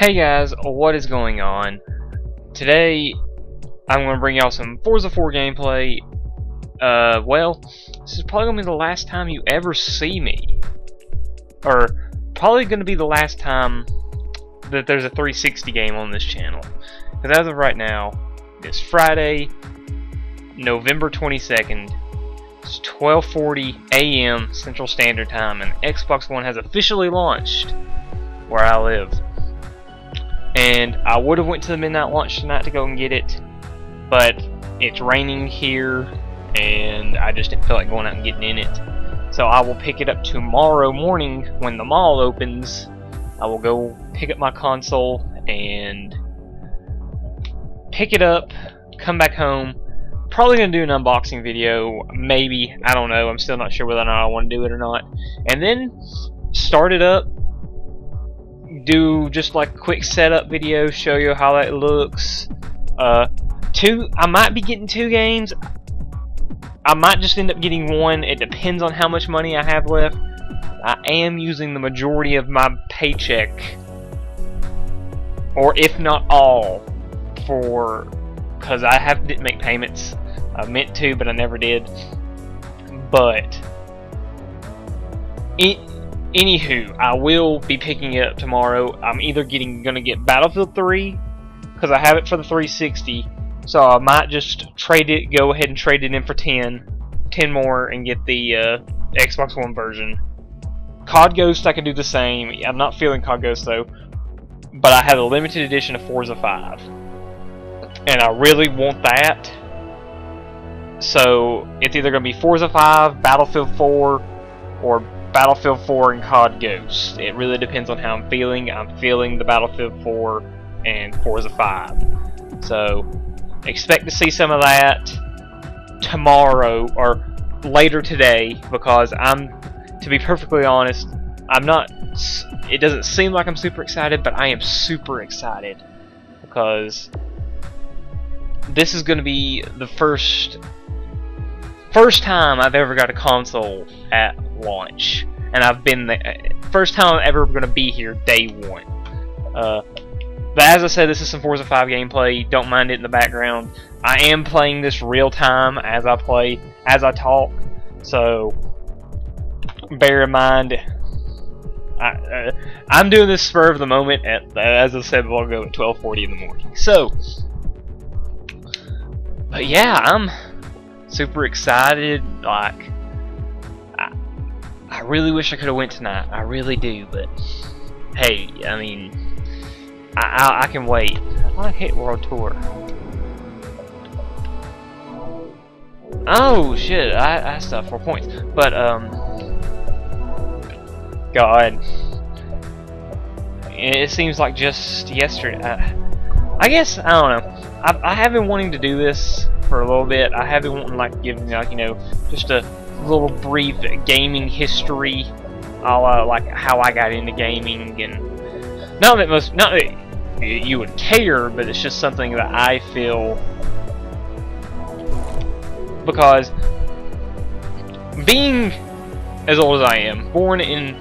Hey guys, what is going on? Today, I'm going to bring y'all some Forza 4 gameplay. Well, this is probably going to be the last time you ever see me. Or, probably going to be the last time that there's a 360 game on this channel. Because as of right now, it's Friday, November 22nd. It's 12:40 a.m. Central Standard Time, and Xbox One has officially launched where I live. And I would have went to the midnight launch tonight to go and get it, but it's raining here, and I just didn't feel like going out and getting in it. So I will pick it up tomorrow morning when the mall opens. I will go pick up my console and pick it up, come back home. Probably gonna do an unboxing video, maybe. I don't know. I'm still not sure whether or not I want to do it or not. And then start it up. Do just like a quick setup video, show you how that looks. I might be getting 2 games. I might just end up getting 1. It depends on how much money I have left. I am using the majority of my paycheck, or if not all, because I didn't make payments. I meant to, but I never did. But anywho, I will be picking it up tomorrow. I'm either gonna get Battlefield 3 because I have it for the 360, so I might just go ahead and trade it in for 10 more and get the Xbox One version. COD Ghost, I can do the same. I'm not feeling COD Ghost though, but I have a limited edition of Forza 5, and I really want that. So it's either gonna be Forza 5, Battlefield 4, or Battlefield 4 and COD Ghost. It really depends on how I'm feeling. I'm feeling the Battlefield 4 and Forza 5. So expect to see some of that tomorrow or later today, because to be perfectly honest, it doesn't seem like I'm super excited, but I am super excited because this is going to be the first time I've ever got a console at launch, and I've been the first time I'm ever going to be here day 1. But as I said, this is some Forza 5 gameplay. Don't mind it in the background. I am playing this real time as I talk, so bear in mind. I'm doing this spur of the moment as I said a while ago, at 12:40 in the morning. So, but yeah, I'm super excited. Like, I really wish I could have went tonight. I really do, but hey, I mean, I can wait. I want to hit World Tour. Oh shit! I still have 4 points, but God, it seems like just yesterday. I guess I don't know. I have been wanting to do this for a little bit. I have been wanting, like, giving, like, you know, just a little brief gaming history, like how I got into gaming, and not that you would care, but it's just something that I feel, because being as old as I am, born in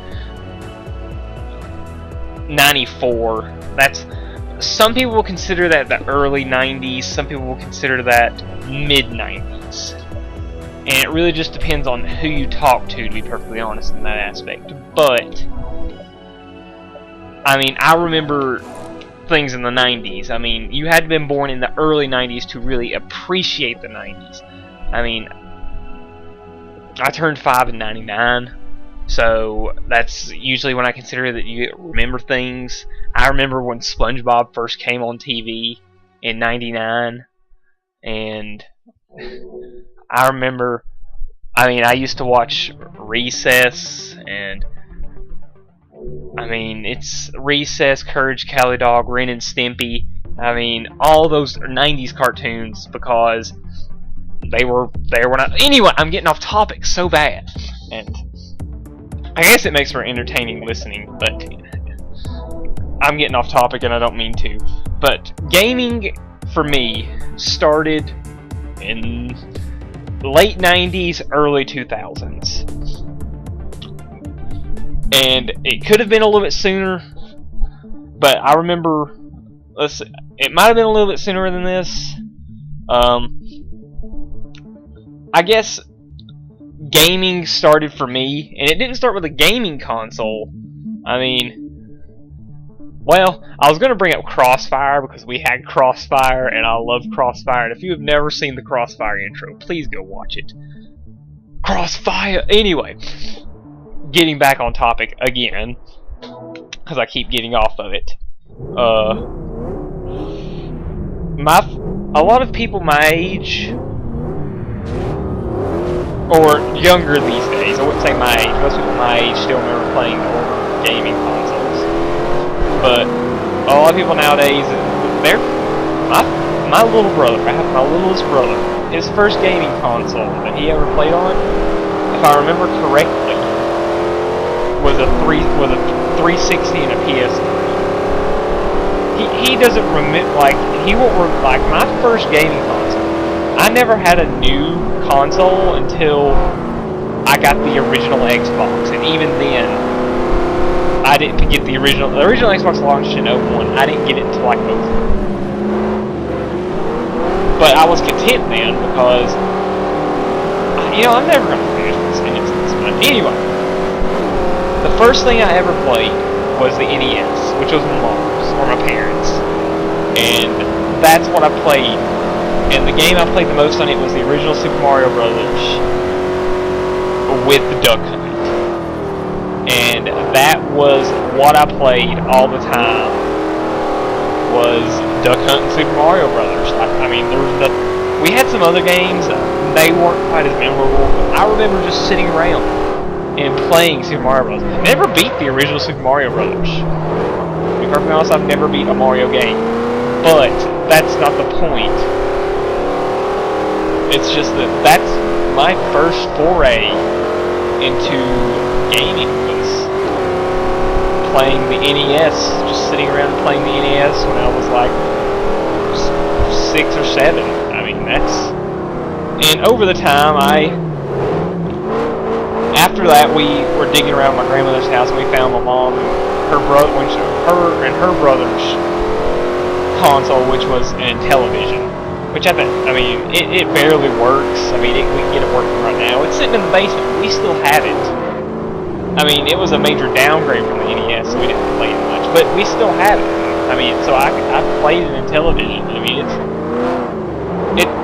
94, some people will consider that the early 90s, some people will consider that mid-90s. And it really just depends on who you talk to be perfectly honest, in that aspect. But, I mean, I remember things in the 90s. I mean, you had to have been born in the early 90s to really appreciate the 90s. I mean, I turned 5 in 99. So that's usually when I consider that you remember things. I remember when SpongeBob first came on TV in 99, and I remember, I mean, I used to watch Recess, and I mean, it's Recess, Courage Cowardly Dog, Ren and Stimpy. I mean, all those 90s cartoons, because they were not. Anyway, I'm getting off topic so bad, and I guess it makes for entertaining listening, but I'm getting off topic and I don't mean to. But gaming, for me, started in late 90s, early 2000s. And it could have been a little bit sooner, But I remember, let's see, it might have been a little bit sooner than this. I guess gaming started for me, and it didn't start with a gaming console. I mean, well, I was going to bring up Crossfire because we had Crossfire, and I love Crossfire. And if you have never seen the Crossfire intro, please go watch it. Crossfire! Anyway, getting back on topic again, because I keep getting off of it. A lot of people my age, or younger these days, I wouldn't say my age, most people my age still remember playing older gaming consoles. But a lot of people nowadays, my little brother, I have my littlest brother, his first gaming console that he ever played on, if I remember correctly, was a 360 and a PS3. He doesn't remember, like, he won't like my first gaming console. I never had a new console until I got the original Xbox, and even then, I didn't get the original. The original Xbox launched in 01. I didn't get it until like 03. But I was content then because, you know, I'm never gonna finish this sentence. But anyway, the first thing I ever played was the NES, which was my mom's or my parents, and that's what I played. And the game I played the most on it was the original Super Mario Brothers with the Duck Hunt. And that was what I played all the time, was Duck Hunt and Super Mario Brothers. I mean, we had some other games, they weren't quite as memorable, but I remember just sitting around and playing Super Mario Bros. I never beat the original Super Mario Brothers. To be perfectly honest, I've never beat a Mario game. But that's not the point. It's just that that's my first foray into gaming, was playing the NES, just sitting around playing the NES when I was like 6 or 7. I mean, that's... And over the time, after that, we were digging around my grandmother's house, and we found my mom and her brother's console, which was an Intellivision. Which I mean, it barely works. I mean, we can get it working right now. It's sitting in the basement. We still have it. I mean, it was a major downgrade from the NES, so we didn't play it much. But we still have it. I mean, so I played it in Intellivision. I mean,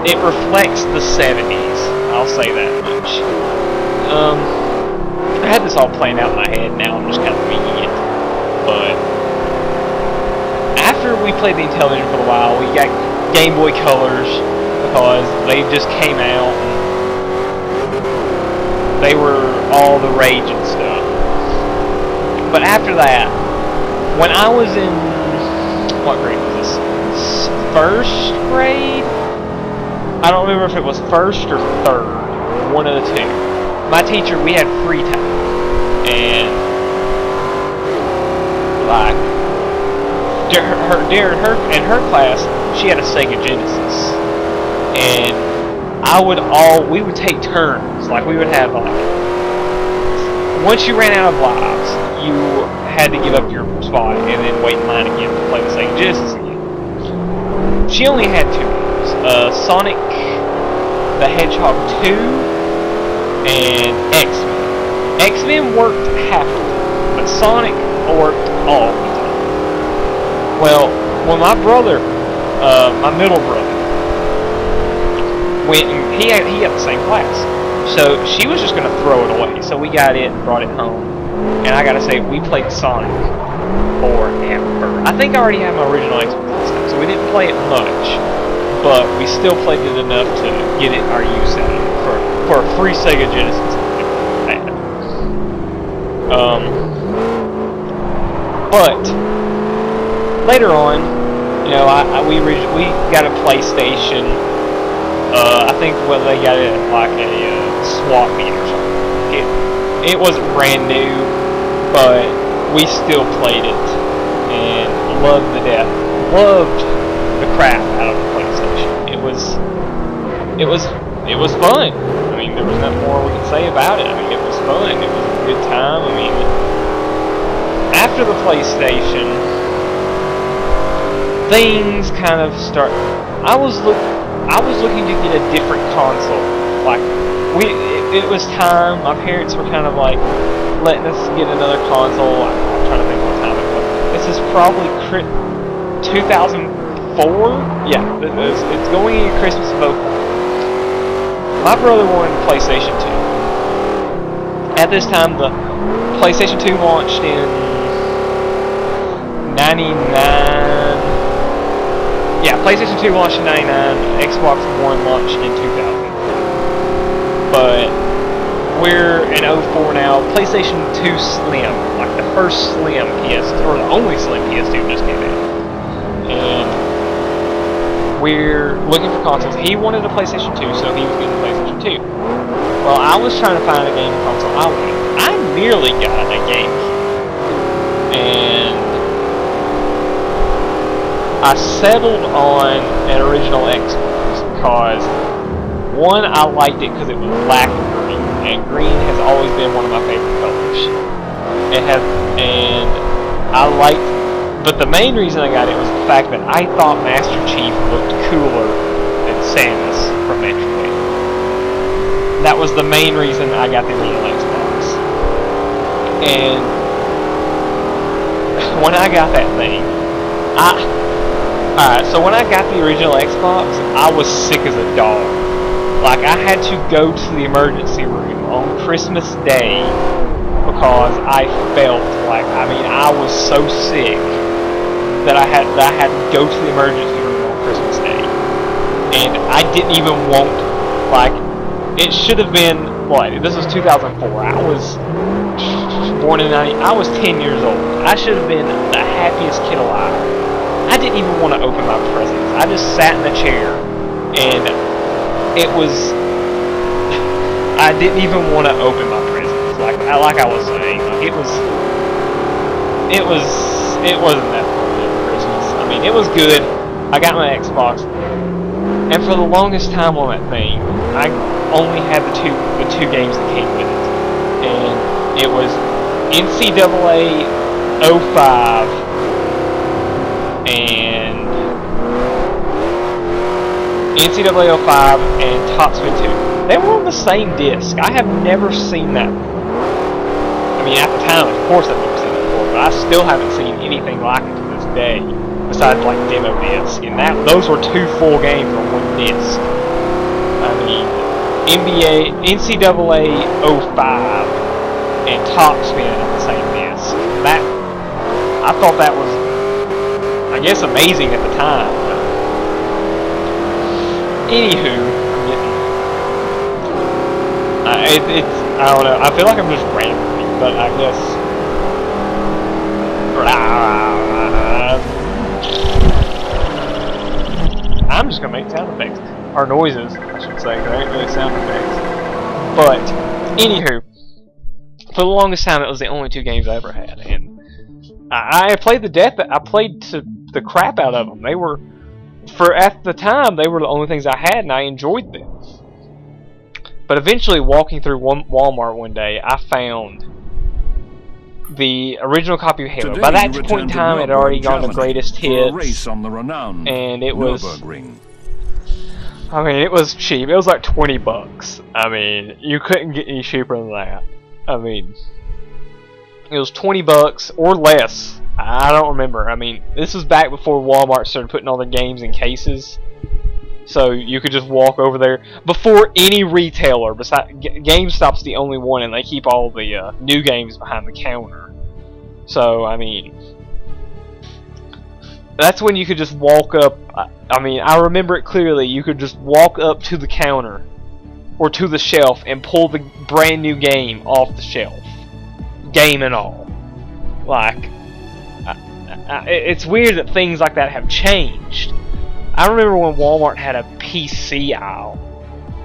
it reflects the 70s. I'll say that much. I had this all planned out in my head. Now I'm just kind of winging it. But after we played the Intellivision for a while, we got Game Boy Colors because they just came out and they were all the rage and stuff. But after that, when I was in, what grade was this? First grade? I don't remember if it was first or third, one of the two. My teacher, we had free time, and like in her class, she had a Sega Genesis, and we would take turns. Like, we would have, like, once you ran out of lives, you had to give up your spot and then wait in line again to play the Sega Genesis again. She only had 2 games, Sonic the Hedgehog 2 and X-Men. X-Men worked half the time, but Sonic worked all the time. Well, when my brother, my middle brother, went and he had the same class, so she was just gonna throw it away. So we got it and brought it home, and I gotta say, we played Sonic forever. I think I already had my original Xbox this time, so we didn't play it much, but we still played it enough to get it our use out of it for a free Sega Genesis. But later on, you know, we got a PlayStation. I think they got it at like a swap meet or something. It wasn't brand new, but we still played it and loved the crap out of the PlayStation. It was fun. I mean, there was nothing more we could say about it. I mean, it was fun. It was a good time. I mean, after the PlayStation, things kind of start. I was looking to get a different console. Like it was time. My parents were kind of like letting us get another console. I'm trying to think what time it was. This is probably 2004. Yeah, it's going into Christmas of 04. My brother wanted a PlayStation 2. At this time, the PlayStation 2 launched in '99. Yeah, PlayStation 2 launched in '99. Xbox One launched in 2000. But we're in 04 now. PlayStation 2 Slim, like the first Slim PS, or the only Slim PS2 just came out. And we're looking for consoles. He wanted a PlayStation 2, so he was getting a PlayStation 2. Well, I was trying to find a gaming console I wanted. I nearly got a GameCube. And I settled on an original Xbox because, one, I liked it because it was black and green. And green has always been one of my favorite colors. And I liked. But the main reason I got it was the fact that I thought Master Chief looked cooler than Samus from Metroid. That was the main reason I got the original Xbox. And when I got that thing, so when I got the original Xbox, I was sick as a dog. Like, I had to go to the emergency room on Christmas Day because I felt like, I was so sick that I had to go to the emergency room on Christmas Day. And I didn't even want, like, it should have been, what, this was 2004, I was born in 90, I was 10 years old. I should have been the happiest kid alive. I didn't even want to open my presents. I just sat in the chair, and it was, I didn't even want to open my presents. Like I was saying, like, it wasn't that fun. It was good. I got my Xbox, and for the longest time on that thing, I only had the two games that came with it, and it was NCAA 05 and NCAA 05 and Top Spin 2. They were on the same disc. I have never seen that before. At the time, of course, I've never seen it before, but I still haven't seen anything like it to this day. Besides, like, demo disc, and those were 2 full games on one disc. NCAA 05 and Top Spin on the same disc. I thought that was, I guess, amazing at the time. But anywho, I don't know. I feel like I'm just rambling, but I guess. I'm just gonna make sound effects. Or noises, I should say. There ain't really sound effects. But, anywho, for the longest time, it was the only 2 games I ever had. And I played I played to the crap out of them. They were, at the time, they were the only things I had, and I enjoyed them. But eventually, walking through Walmart one day, I found the original copy of Halo. Today, by that point in time, it had already gone to greatest hits, race on the renowned and it was, Nürburgring. it was cheap. It was like $20. You couldn't get any cheaper than that. It was $20 or less. I don't remember. This was back before Walmart started putting all the games in cases. So you could just walk over there before any retailer. Besides, GameStop's the only one, and they keep all the new games behind the counter. So that's when you could just walk up. I remember it clearly. You could just walk up to the counter or to the shelf and pull the brand new game off the shelf, game and all. Like, it's weird that things like that have changed. I remember when Walmart had a PC aisle.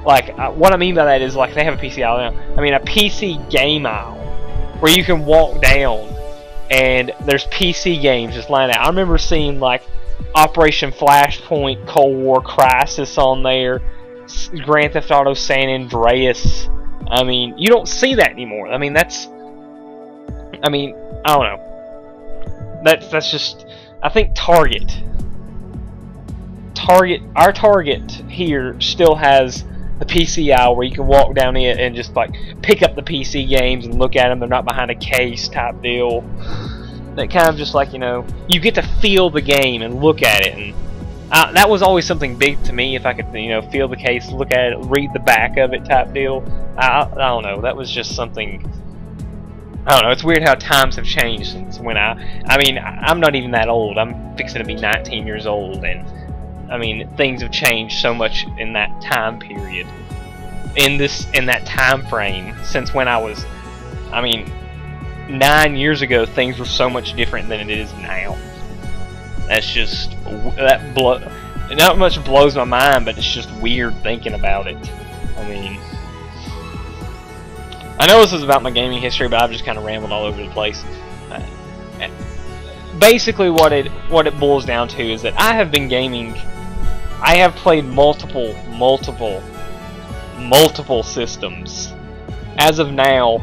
Like, what I mean by that is, like, they have a PC aisle now. A PC game aisle, where you can walk down and there's PC games just lined out. I remember seeing, like, Operation Flashpoint, Cold War Crisis on there, Grand Theft Auto San Andreas. You don't see that anymore. That's, I don't know. That's just, I think Target our target here still has the PC aisle where you can walk down it and just like pick up the PC games and look at them. They're not behind a case type deal. That kind of just like, you know, you get to feel the game and look at it, and that was always something big to me. If I could, you know, feel the case, look at it, read the back of it type deal. I don't know. That was just something. I don't know. It's weird how times have changed since when I mean, I'm not even that old. I'm fixing to be 19 years old, and I mean, things have changed so much in that time period, in that time frame since when I was, I mean, 9 years ago. Things were so much different than it is now. That's just not much blows my mind, but it's just weird thinking about it. I mean, I know this is about my gaming history, but I've just kind of rambled all over the place. Basically, what it boils down to is that I have been gaming. I have played multiple systems. As of now,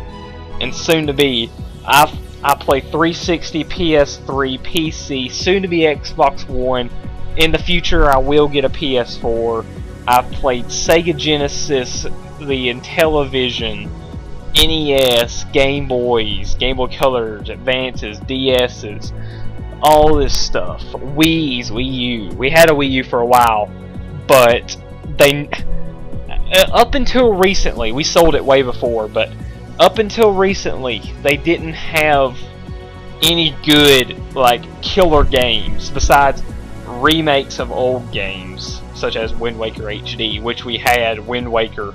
and soon to be, I play 360, PS3, PC, soon to be Xbox One. In the future, I will get a PS4. I've played Sega Genesis, the Intellivision, NES, Game Boys, Game Boy Colors, Advances, DS's, all this stuff. Wii's, Wii U. We had a Wii U for a while, but they, up until recently, we sold it way before, but up until recently, they didn't have any good, like, killer games besides remakes of old games, such as Wind Waker HD, which we had. Wind Waker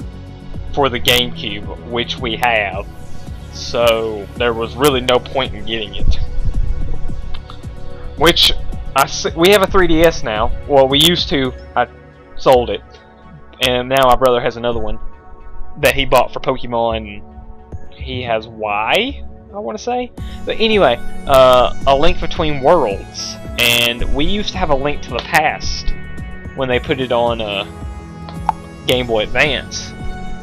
for the GameCube, which we have, so there was really no point in getting it. Which we have a 3DS now. Well, we used to. I sold it, and now my brother has another one that he bought for Pokemon. He has Y, I want to say. But anyway, A Link Between Worlds, and we used to have A Link to the Past when they put it on Game Boy Advance.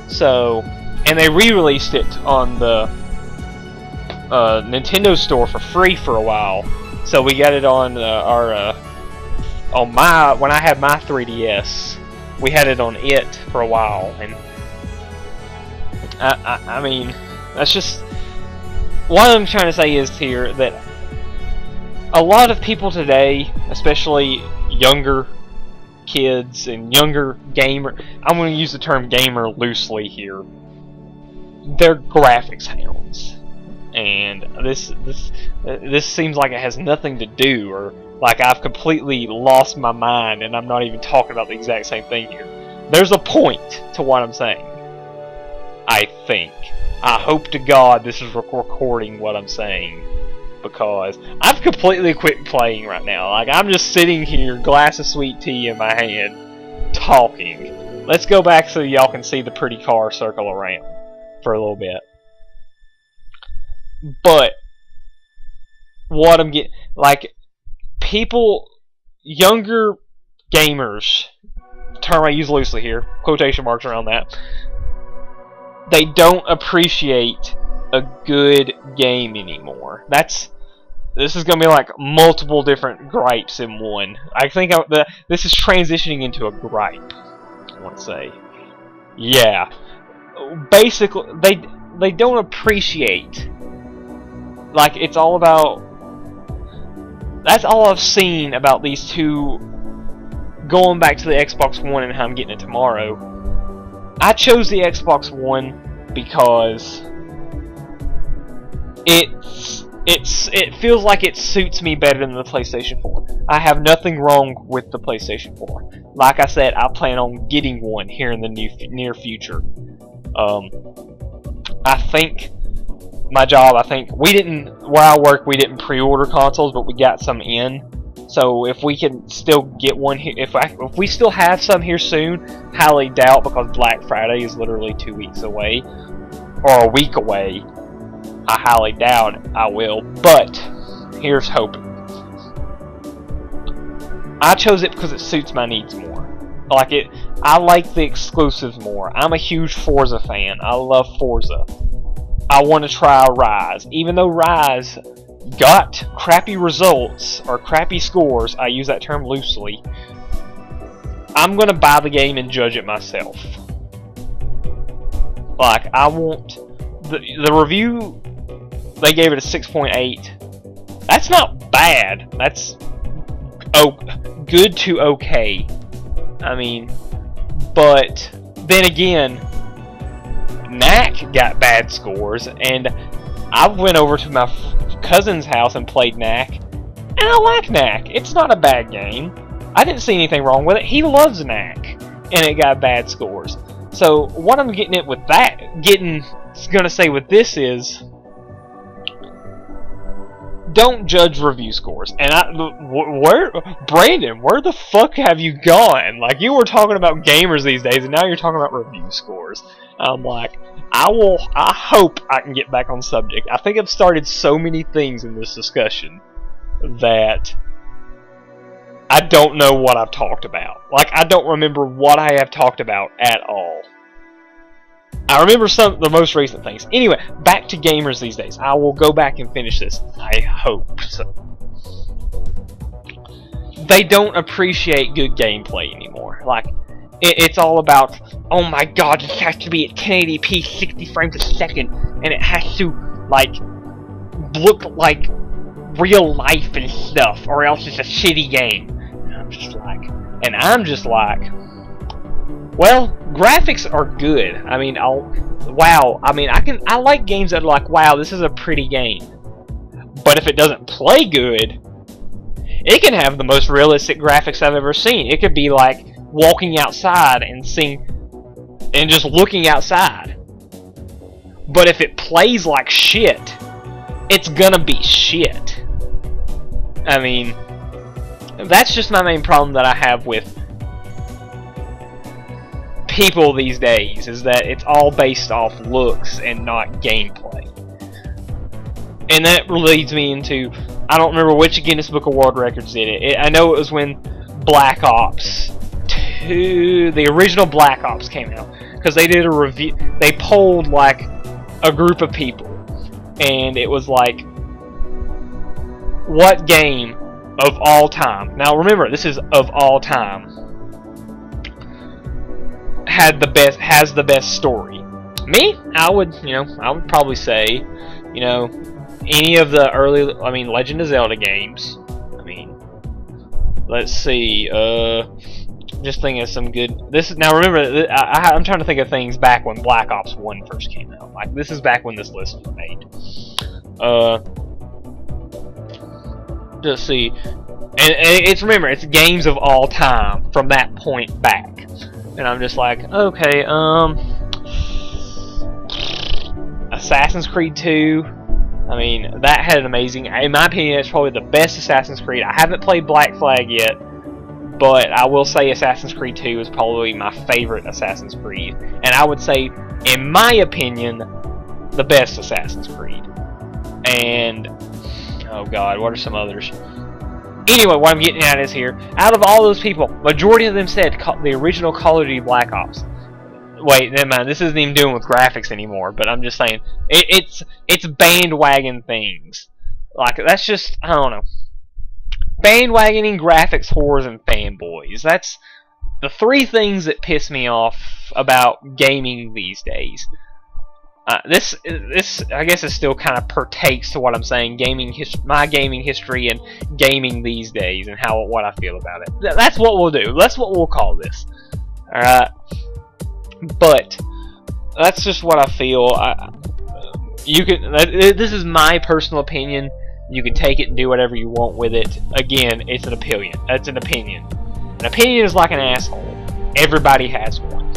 So, and they re-released it on the Nintendo store for free for a while. So we got it on when I had my 3DS, we had it on it for a while, and I mean, that's just what I'm trying to say is here that a lot of people today, especially younger kids and younger gamer, I'm going to use the term gamer loosely here, they're graphics hounds, and this seems like it has nothing to do, or like I've completely lost my mind and I'm not even talking about the exact same thing here. There's a point to what I'm saying, I think. I hope to God this is recording what I'm saying, because I've completely quit playing right now. Like, I'm just sitting here, glass of sweet tea in my hand, talking. Let's go back so y'all can see the pretty car circle around for a little bit. But what I'm getting, like, people, younger gamers, term I use loosely here, quotation marks around that, they don't appreciate a good game anymore. This is going to be like multiple different gripes in one. I think this is transitioning into a gripe, I want to say. Yeah. Basically, they don't appreciate. Like, it's all about... That's all I've seen about these two going back to the Xbox One and how I'm getting it tomorrow. I chose the Xbox One because it feels like it suits me better than the PlayStation 4. I have nothing wrong with the PlayStation 4. Like I said, I plan on getting one here in the near future. I think my job, where I work, we didn't pre-order consoles, but we got some in. So if we can still get one here, if we still have some here soon, highly doubt, because Black Friday is literally 2 weeks away, or a week away. I highly doubt I will, but here's hoping. I chose it because it suits my needs more. I like the exclusives more. I'm a huge Forza fan. I love Forza. I want to try Rise, even though Rise got crappy results, or crappy scores, I use that term loosely. I'm gonna buy the game and judge it myself. Like, I want the review. They gave it a 6.8. That's not bad. That's good to okay. I mean, but then again, Knack got bad scores, and I went over to my cousin's house and played Knack, and I like Knack. It's not a bad game. I didn't see anything wrong with it. He loves Knack, and it got bad scores. So what I'm gonna say with this is, don't judge review scores. And Brandon, where the fuck have you gone? Like, you were talking about gamers these days, and now you're talking about review scores. I'm like, I hope I can get back on subject. I think I've started so many things in this discussion that I don't know what I've talked about. Like, I don't remember what I have talked about at all. I remember the most recent things. Anyway, back to gamers these days. I will go back and finish this. I hope so. They don't appreciate good gameplay anymore. Like, it's all about, oh my god, it has to be at 1080p, 60 frames a second, and it has to, like, look like real life and stuff, or else it's a shitty game. And I'm just like, well, graphics are good. I mean, I like games that are like, wow, this is a pretty game. But if it doesn't play good, it can have the most realistic graphics I've ever seen. It could be like walking outside and just looking outside. But if it plays like shit, it's gonna be shit. I mean, that's just my main problem that I have with people these days, is that it's all based off looks and not gameplay. And that leads me into, I don't remember which Guinness Book of World Records did it. I know it was when Black Ops 2, the original Black Ops came out, because they did a review. They polled like a group of people, and it was like, what game of all time, now remember, this is of all time, has the best story? Me, I would probably say, any of the early, Legend of Zelda games. Let's see, just thinking of some good. Now remember, I'm trying to think of things back when Black Ops 1 first came out. Like, this is back when this list was made. Let's see, and it's games of all time from that point back. And I'm just like, okay, Assassin's Creed 2, that had an amazing, in my opinion, it's probably the best Assassin's Creed. I haven't played Black Flag yet, but I will say Assassin's Creed 2 is probably my favorite Assassin's Creed. And I would say, in my opinion, the best Assassin's Creed. And, oh god, what are some others? Anyway, what I'm getting at is here, out of all those people, majority of them said the original Call of Duty Black Ops. Wait, never mind, this isn't even doing with graphics anymore, but I'm just saying, it's bandwagon things. Like, that's just, I don't know. Bandwagoning, graphics, whores, and fanboys. That's the three things that piss me off about gaming these days. This I guess it still kind of partakes to what I'm saying, my gaming history and gaming these days, and what I feel about it. That's what we'll do. That's what we'll call this. All right. But that's just what I feel. This is my personal opinion. You can take it and do whatever you want with it. Again, it's an opinion. It's an opinion. An opinion is like an asshole. Everybody has one.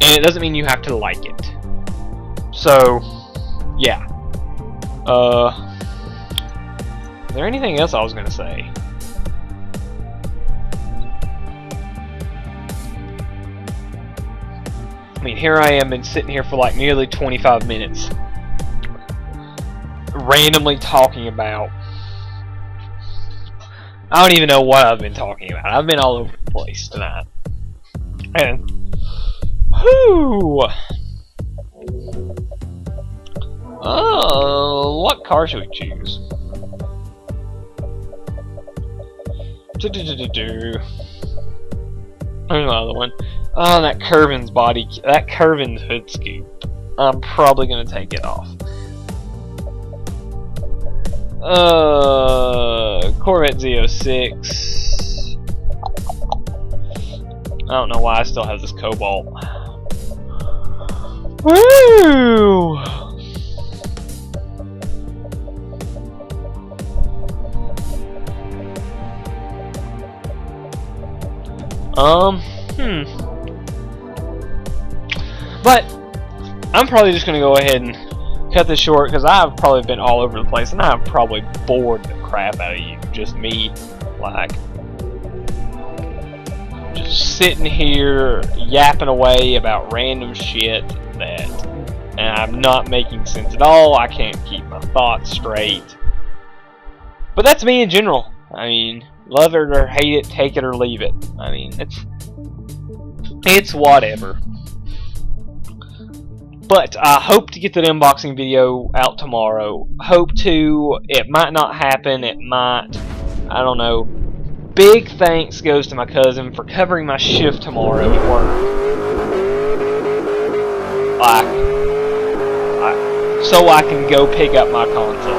And it doesn't mean you have to like it. So, yeah. Is there anything else I was gonna say? Here I am, been sitting here for like nearly 25 minutes, randomly talking about, I don't even know what I've been talking about. I've been all over the place tonight. And, whew! What car should we choose? There's another one. Oh, that Curvin's hood scoop. I'm probably gonna take it off. Corvette Z06. I don't know why I still have this Cobalt. Woo! But I'm probably just gonna go ahead and cut this short because I've probably been all over the place and I've probably bored the crap out of you. Just me, like, just sitting here yapping away about random shit and I'm not making sense at all. I can't keep my thoughts straight. But that's me in general. I mean, love it or hate it, take it or leave it. I mean, it's whatever. But I hope to get that unboxing video out tomorrow. Hope to. It might not happen. It might. I don't know. Big thanks goes to my cousin for covering my shift tomorrow at work. So I can go pick up my console.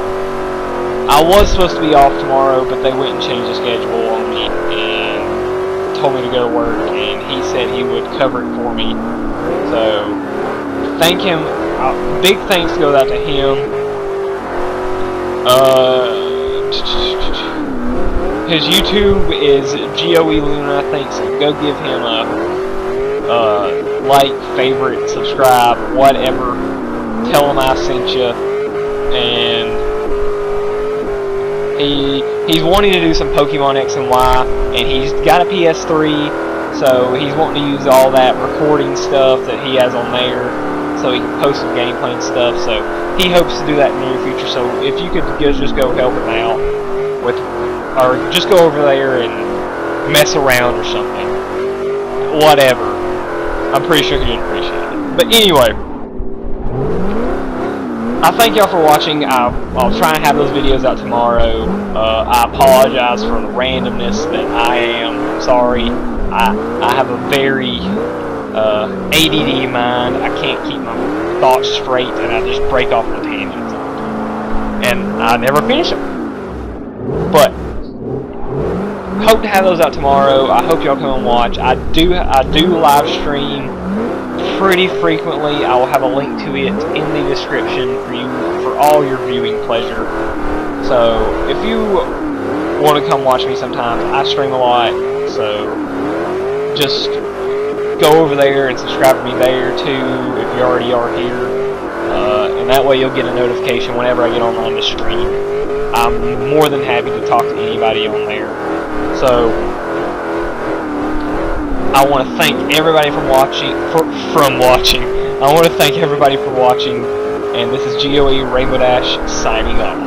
I was supposed to be off tomorrow, but they went and changed the schedule on me and told me to go to work, and he said he would cover it for me. So, thank him. Big thanks goes out to him. His YouTube is GOE Luna, I think, so go give him a like, favorite, subscribe, whatever. Tell him I sent you. And he's wanting to do some Pokemon X and Y, and he's got a PS3, so he's wanting to use all that recording stuff that he has on there, so he can post some gameplay and stuff. So he hopes to do that in the near future. So if you could just go help him out with, or just go over there and mess around or something, whatever. I'm pretty sure he'd appreciate it. But anyway, I thank y'all for watching. I'll try and have those videos out tomorrow. I apologize for the randomness that I am. I'm sorry. I have a very ADD mind. I can't keep my thoughts straight, and I just break off on tangents. And I never finish them. But hope to have those out tomorrow. I hope y'all come and watch. I do live stream pretty frequently. I will have a link to it in the description for all your viewing pleasure. So if you want to come watch me sometimes, I stream a lot, so just go over there and subscribe to me there too if you already are here, and that way you'll get a notification whenever I get online to stream. I'm more than happy to talk to anybody on there. So I want to thank everybody from watching. I want to thank everybody for watching, and this is GOE Rainbow Dash signing off.